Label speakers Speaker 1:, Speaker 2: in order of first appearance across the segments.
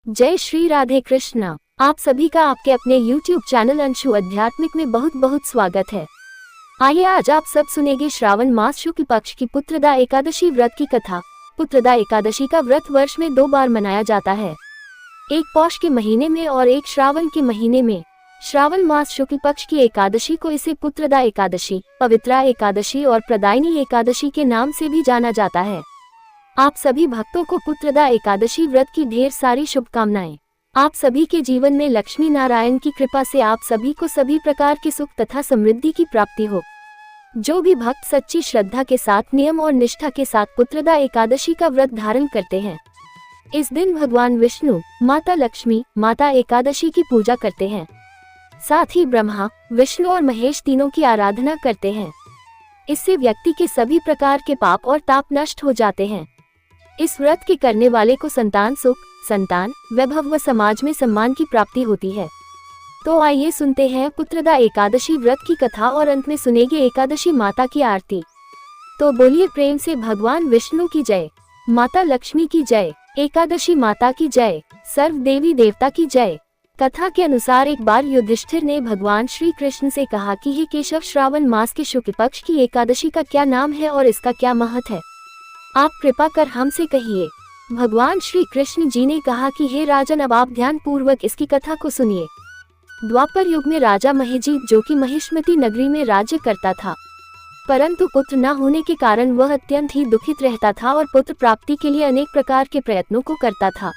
Speaker 1: जय श्री राधे कृष्ण। आप सभी का आपके अपने YouTube चैनल अंशु आध्यात्मिक में बहुत बहुत स्वागत है। आइए आज आप सब सुनेंगे श्रावण मास शुक्ल पक्ष की पुत्रदा एकादशी व्रत की कथा। पुत्रदा एकादशी का व्रत वर्ष में 2 बार मनाया जाता है, एक पौष के महीने में और एक श्रावण के महीने में। श्रावण मास शुक्ल पक्ष की एकादशी को इसे पुत्रदा एकादशी, पवित्रा एकादशी और प्रदायिनी एकादशी के नाम से भी जाना जाता है। आप सभी भक्तों को पुत्रदा एकादशी व्रत की ढेर सारी शुभकामनाएं। आप सभी के जीवन में लक्ष्मी नारायण की कृपा से आप सभी को सभी प्रकार के सुख तथा समृद्धि की प्राप्ति हो। जो भी भक्त सच्ची श्रद्धा के साथ, नियम और निष्ठा के साथ पुत्रदा एकादशी का व्रत धारण करते हैं, इस दिन भगवान विष्णु, माता लक्ष्मी, माता एकादशी की पूजा करते हैं। साथ ही ब्रह्मा, विष्णु और महेश तीनों की आराधना करते हैं। इससे व्यक्ति के सभी प्रकार के पाप और ताप नष्ट हो जाते हैं। इस व्रत के करने वाले को संतान सुख, संतान, वैभव व समाज में सम्मान की प्राप्ति होती है। तो आइए सुनते हैं पुत्रदा एकादशी व्रत की कथा और अंत में सुनेंगे एकादशी माता की आरती। तो बोलिए प्रेम से भगवान विष्णु की जय, माता लक्ष्मी की जय, एकादशी माता की जय, सर्व देवी देवता की जय। कथा के अनुसार एक बार युधिष्ठिर ने भगवान श्री कृष्ण से कहा कि हे केशव, श्रावण मास के शुक्ल पक्ष की एकादशी का क्या नाम है और इसका क्या महत्व है, आप कृपा कर हमसे कहिए। भगवान श्री कृष्ण जी ने कहा कि हे राजन, अब आप ध्यान पूर्वक इसकी कथा को सुनिए। द्वापर युग में राजा महिजीत, जो कि महिष्मती नगरी में राज्य करता था, परंतु पुत्र न होने के कारण वह अत्यंत ही दुखित रहता था और पुत्र प्राप्ति के लिए अनेक प्रकार के प्रयत्नों को करता था।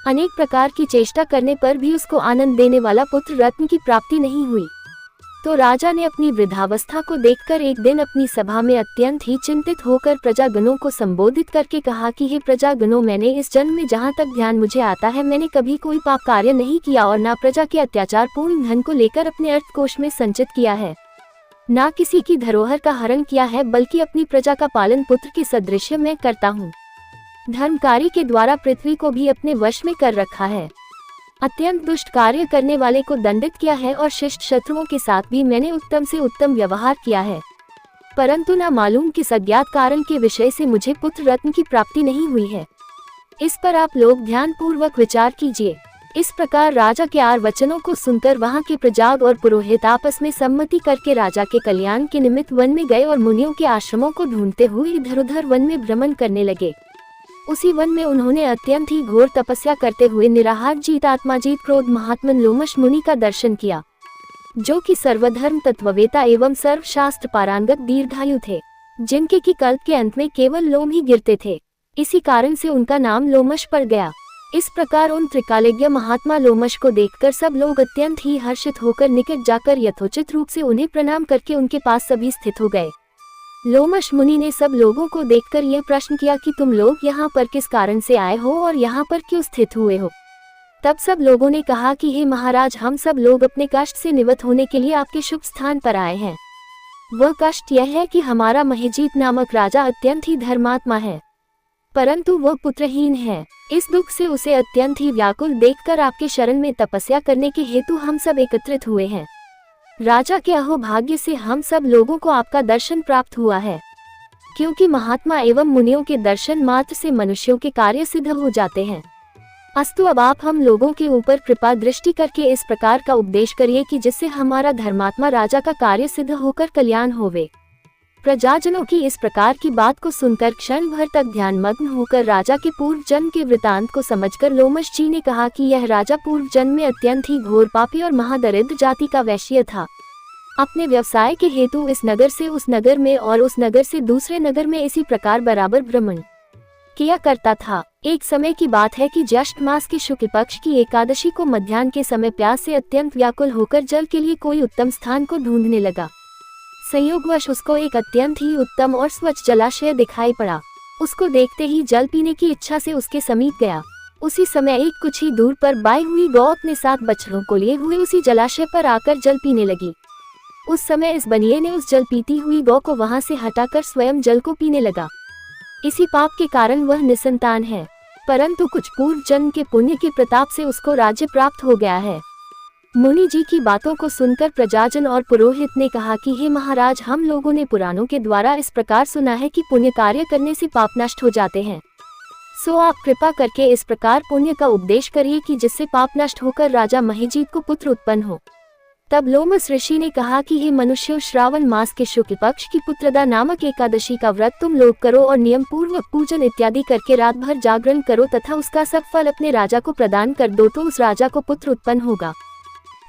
Speaker 1: अनेक प्रकार की चेष्टा करने पर भी उसको आनंद देने वाला पुत्र रत्न की प्राप्ति नहीं हुई। तो राजा ने अपनी वृद्धावस्था को देखकर एक दिन अपनी सभा में अत्यंत ही चिंतित होकर प्रजागणों को संबोधित करके कहा कि हे प्रजागणों, मैंने इस जन्म में जहाँ तक ध्यान मुझे आता है, मैंने कभी कोई पाप कार्य नहीं किया और न प्रजा के अत्याचार पूर्ण धन को लेकर अपने अर्थकोष में संचित किया है, न किसी की धरोहर का हरण किया है, बल्कि अपनी प्रजा का पालन पुत्र के सदृश मैं करता हूँ। धर्मकारी के द्वारा पृथ्वी को भी अपने वश में कर रखा है, अत्यंत दुष्ट कार्य करने वाले को दंडित किया है और शिष्ट शत्रुओं के साथ भी मैंने उत्तम से उत्तम व्यवहार किया है, परंतु न मालूम किस अज्ञात कारण के विषय से मुझे पुत्र रत्न की प्राप्ति नहीं हुई है। इस पर आप लोग ध्यान पूर्वक विचार कीजिए। इस प्रकार राजा के आर वचनों को सुनकर वहां के प्रजाग और पुरोहित आपस में सम्मति करके राजा के कल्याण के निमित्त वन में गए और मुनियों के आश्रमों को ढूंढते हुए इधर उधर वन में भ्रमण करने लगे। उसी वन में उन्होंने अत्यंत ही घोर तपस्या करते हुए निराहार जीत आत्माजीत क्रोध महात्मन लोमश मुनि का दर्शन किया, जो कि सर्वधर्म तत्ववेता एवं सर्वशास्त्र पारंगत दीर्घायु थे, जिनके की कल्प के अंत में केवल लोम ही गिरते थे। इसी कारण से उनका नाम लोमश पड़ गया। इस प्रकार उन त्रिकालज्ञ महात्मा लोमश को देखकर सब लोग अत्यंत ही हर्षित होकर निकट जाकर यथोचित रूप से उन्हें प्रणाम करके उनके पास सभी स्थित हो गए। लोमश मुनि ने सब लोगों को देखकर यह प्रश्न किया कि तुम लोग यहाँ पर किस कारण से आए हो और यहाँ पर क्यों स्थित हुए हो। तब सब लोगों ने कहा कि हे महाराज, हम सब लोग अपने कष्ट से निवृत्त होने के लिए आपके शुभ स्थान पर आए हैं। वह कष्ट यह है कि हमारा महिजीत नामक राजा अत्यंत ही धर्मात्मा है, परंतु वह पुत्रहीन है। इस दुख से उसे अत्यंत ही व्याकुल देखकर आपके शरण में तपस्या करने के हेतु हम सब एकत्रित हुए हैं। राजा के अहोभाग्य से हम सब लोगों को आपका दर्शन प्राप्त हुआ है, क्योंकि महात्मा एवं मुनियों के दर्शन मात्र से मनुष्यों के कार्य सिद्ध हो जाते हैं। अस्तु, अब आप हम लोगों के ऊपर कृपा दृष्टि करके इस प्रकार का उपदेश करिए कि जिससे हमारा धर्मात्मा राजा का कार्य सिद्ध होकर कल्याण होवे। प्रजाजनों की इस प्रकार की बात को सुनकर क्षण भर तक ध्यानमग्न होकर राजा के पूर्व जन्म के वृतांत को समझकर लोमश जी ने कहा कि यह राजा पूर्व जन्म में अत्यंत ही घोर पापी और महादरिद्र जाति का वैश्य था। अपने व्यवसाय के हेतु इस नगर से उस नगर में और उस नगर से दूसरे नगर में इसी प्रकार बराबर भ्रमण किया करता था। एक समय की बात है कि ज्येष्ठ मास के शुक्ल पक्ष की एकादशी को मध्याह्न के समय प्यास से अत्यंत व्याकुल होकर जल के लिए कोई उत्तम स्थान को ढूंढने लगा। संयोगवश उसको एक अत्यंत ही उत्तम और स्वच्छ जलाशय दिखाई पड़ा। उसको देखते ही जल पीने की इच्छा से उसके समीप गया। उसी समय एक कुछ ही दूर पर बाई हुई गौ अपने 7 बछड़ों को लिए हुए उसी जलाशय पर आकर जल पीने लगी। उस समय इस बनिए ने उस जल पीती हुई गौ को वहां से हटाकर स्वयं जल को पीने लगा। इसी पाप के कारण वह निसंतान है, परंतु कुछ पूर्व जन्म के पुण्य के प्रताप से उसको राज्य प्राप्त हो गया है। मुनि जी की बातों को सुनकर प्रजाजन और पुरोहित ने कहा कि हे महाराज, हम लोगों ने पुराणों के द्वारा इस प्रकार सुना है कि पुण्य कार्य करने से पाप नष्ट हो जाते हैं, सो आप कृपा करके इस प्रकार पुण्य का उपदेश करिए कि जिससे पाप नष्ट होकर राजा महिजीत को पुत्र उत्पन्न हो। तब लोमस ऋषि ने कहा कि हे मनुष्यों, श्रावण मास के शुक्ल पक्ष की पुत्रदा नामक एकादशी का व्रत तुम लोग करो और नियम पूर्वक पूजन इत्यादि करके रात भर जागरण करो तथा उसका सब फल अपने राजा को प्रदान कर दो, तो उस राजा को पुत्र उत्पन्न होगा।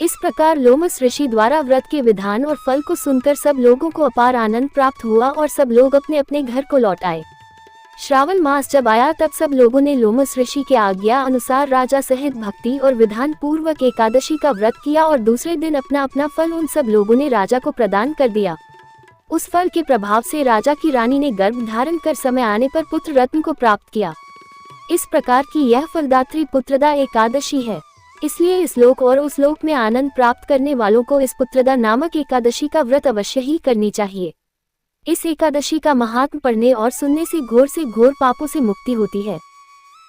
Speaker 1: इस प्रकार लोमस ऋषि द्वारा व्रत के विधान और फल को सुनकर सब लोगों को अपार आनंद प्राप्त हुआ और सब लोग अपने अपने घर को लौट आए। श्रावण मास जब आया तब सब लोगों ने लोमस ऋषि के आज्ञा अनुसार राजा सहित भक्ति और विधान पूर्वक एकादशी का व्रत किया और दूसरे दिन अपना अपना फल उन सब लोगों ने राजा को प्रदान कर दिया। उस फल के प्रभाव से राजा की रानी ने गर्भ धारण कर समय आने पर पुत्र रत्न को प्राप्त किया। इस प्रकार की यह फलदात्री पुत्रदा एकादशी है। इसलिए इस लोक और उस लोक में आनंद प्राप्त करने वालों को इस पुत्रदा नामक एकादशी का व्रत अवश्य ही करनी चाहिए। इस एकादशी का महात्म पढ़ने और सुनने से घोर पापों से मुक्ति होती है।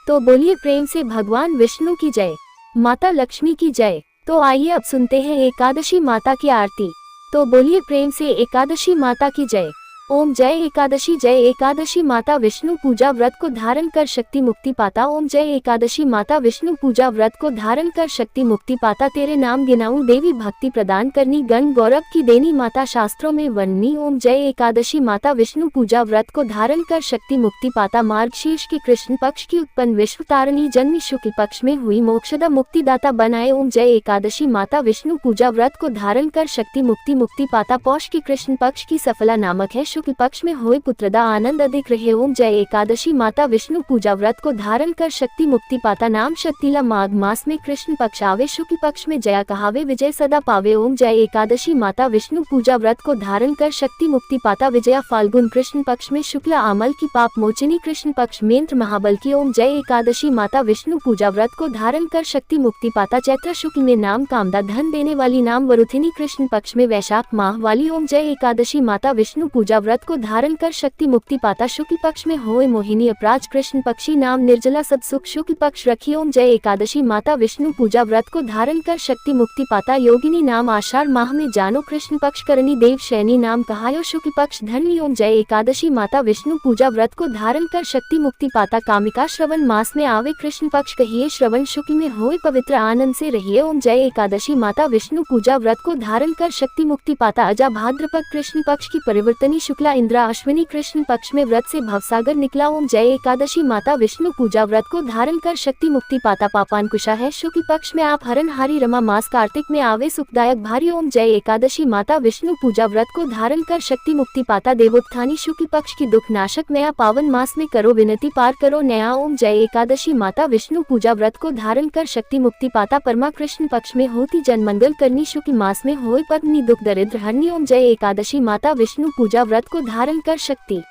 Speaker 1: तो बोलिए प्रेम से भगवान विष्णु की जय, माता लक्ष्मी की जय। तो आइए अब सुनते हैं एकादशी माता की आरती। तो बोलिए प्रेम से एकादशी माता की जय। ओम जय एकादशी माता विष्णु पूजा व्रत को धारण कर शक्ति मुक्ति पाता। ओम जय एकादशी माता विष्णु पूजा व्रत को धारण कर शक्ति मुक्ति पाता। तेरे नाम गिनाऊं देवी भक्ति प्रदान करनी, गण गौरव की देनी माता शास्त्रों में वर्णनी। ओम जय एकादशी माता विष्णु पूजा व्रत को धारण कर शक्ति मुक्ति पाता। मार्गशीर्ष के कृष्ण पक्ष की उत्पन्न विश्व तारणी जन्मी शुक्ल पक्ष में हुई मोक्षदा मुक्तिदाता बनाए। ओम जय एकादशी माता विष्णु पूजा व्रत को धारण कर शक्ति मुक्ति पाता। पौष के कृष्ण पक्ष की सफला नामक है, शुक्ल पक्ष में हुए पुत्रदा आनंद अधिक रहे। ओम जय एकादशी माता विष्णु पूजा व्रत को धारण कर शक्ति मुक्ति पाता। नाम शक्तिला माघ मास में कृष्ण पक्ष आवे, शुक्ल पक्ष में जया कहावे, विजय सदा पावे। ओम जय एकादशी माता विष्णु पूजा व्रत को धारण कर शक्ति मुक्ति पाता। विजया फाल्गुन कृष्ण पक्ष में, शुक्ला आमल की पाप मोचिनी कृष्ण पक्ष मेंत्र महाबल की। ओम जय एकादशी माता विष्णु पूजा व्रत को धारण कर शक्ति मुक्ति पाता। चैत्र शुक्ल में नाम कामदा धन देने वाली, नाम वरुथिनी कृष्ण पक्ष में वैशाख माह वाली। ओम जय एकादशी माता विष्णु पूजा व्रत को धारण कर शक्ति मुक्ति पाता। शुक्ल पक्ष में होए मोहिनी अपराज कृष्ण पक्षी, नाम निर्जला सब सुख शुक्ल पक्ष रखी। ओम जय एकादशी माता विष्णु पूजा व्रत को धारण कर शक्ति मुक्ति पाता। योगिनी नाम आषाढ़ माह में जानो, कृष्ण पक्ष करणी देव शैनी नाम कहायो, शुक्ल पक्ष धरणी। ओम जय एकादशी माता विष्णु पूजा व्रत को धारण कर शक्ति मुक्ति पाता। कामिका श्रवण मास में आवे, कृष्ण पक्ष कहिए, श्रवण शुक्ल में होए पवित्र आनंद से रहिए। ओम जय एकादशी माता विष्णु पूजा व्रत को धारण कर शक्ति मुक्ति पाता। अजा भाद्रपद कृष्ण पक्ष की परिवर्तनी, शुक्ला इंद्रा अश्विनी कृष्ण पक्ष में व्रत से भवसागर निकला। ओम जय एकादशी माता विष्णु पूजा व्रत को धारण कर शक्ति मुक्ति पाता। पापांकुशा है, शुक्ल पक्ष में आप हरनहारी रमा मास कार्तिक में आवे, सुखदायक भारी। ओम जय एकादशी माता विष्णु पूजा व्रत को धारण कर शक्ति मुक्ति पाता। देवोत्थानी शुक्ल पक्ष की दुख नाशक नया पावन मास में करो विनती पार करो नया। ओम जय एकादशी माता विष्णु पूजा व्रत को धारण कर शक्ति मुक्ति पाता। परमा कृष्ण पक्ष में होती जन मंगल करनी, शुक्ल मास में होए पत्नी दुख दरिद्र हरनी। ओम जय एकादशी माता विष्णु पूजा व्रत को धारण कर शक्ति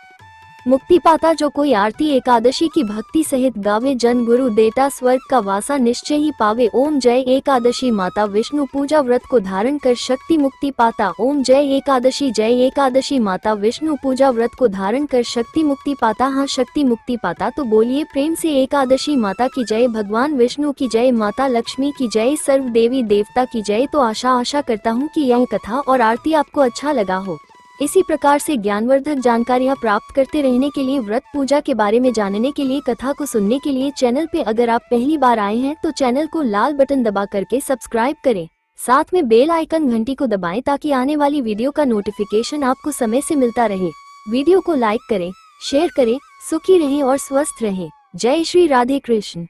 Speaker 1: मुक्ति पाता। जो कोई आरती एकादशी की भक्ति सहित गावे, जन गुरु देता स्वर्ग का वासा निश्चय ही पावे। ओम जय एकादशी माता विष्णु पूजा व्रत को धारण कर शक्ति मुक्ति पाता। ओम जय एकादशी माता विष्णु पूजा व्रत को धारण कर शक्ति मुक्ति पाता। हाँ, शक्ति मुक्ति पाता। तो बोलिए प्रेम से एकादशी माता की जय, भगवान विष्णु की जय, माता लक्ष्मी की जय, सर्व देवी देवता की जय। तो आशा करता हूँ कि यह कथा और आरती आपको अच्छा लगा हो। इसी प्रकार से ज्ञानवर्धक जानकारियाँ प्राप्त करते रहने के लिए, व्रत पूजा के बारे में जानने के लिए, कथा को सुनने के लिए चैनल पे अगर आप पहली बार आए हैं तो चैनल को लाल बटन दबा करके सब्सक्राइब करें। साथ में बेल आइकन घंटी को दबाएं ताकि आने वाली वीडियो का नोटिफिकेशन आपको समय से मिलता रहे। वीडियो को लाइक करें, शेयर करें। सुखी रहें और स्वस्थ रहें। जय श्री राधे कृष्ण।